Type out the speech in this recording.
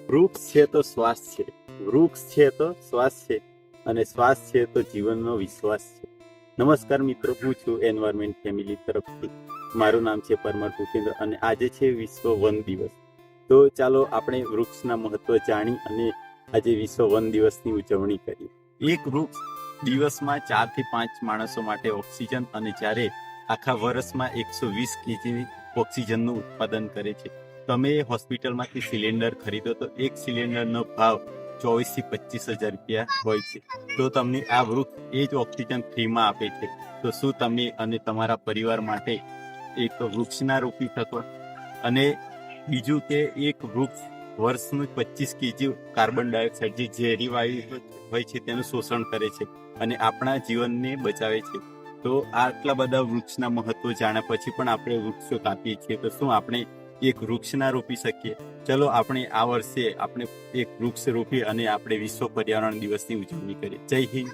વૃક્ષ છે તો શ્વાસ છે, વૃક્ષ છે તો શ્વાસ છે, અને શ્વાસ છે તો જીવનનો વિશ્વાસ છે. નમસ્કાર મિત્રો, હું છું એન્વાયરમેન્ટ ફેમિલી તરફથી. મારું નામ છે પરમાર ભૂપેન્દ્ર અને આજે છે વિશ્વ વન દિવસ. તો ચાલો આપણે વૃક્ષના મહત્વ જાણી અને આજે વિશ્વ વન દિવસની ઉજવણી કરીએ. એક વૃક્ષ દિવસમાં 4 થી 5 માણસો માટે ઓક્સિજન અને જ્યારે આખા વર્ષમાં 120 કેજી ઓક્સિજનનું ઉત્પાદન કરે છે. તમે હોસ્પિટલમાંથી સિલિન્ડર ખરીદો તો એક સિલિન્ડરનો ભાવ 24 થી 25 હજાર રૂપિયા હોય છે. તો તમને આ વૃક્ષ એ જ ઓક્સિજન ફ્રીમાં આપે છે. તો શું તમે અને તમારા પરિવાર માટે એક વૃક્ષના રોપી શકો? અને બીજું કે એક વૃક્ષ વર્ષનું 25 કેજી કાર્બન ડાયોક્સાઇડ જે ઝેરી વાયુ હોય છે તેનું શોષણ કરે છે અને આપણા જીવનને બચાવે છે. તો આટલા બધા વૃક્ષના મહત્વ જાણ્યા પછી પણ આપણે વૃક્ષો કાપીએ છીએ, તો શું આપણે એક વૃક્ષ ના રોપી શકીએ? ચલો આપણે આ વર્ષે આપણે એક વૃક્ષ રોપી અને આપણે વિશ્વ પર્યાવરણ દિવસની ઉજવણી કરીએ. જય હિન્દ.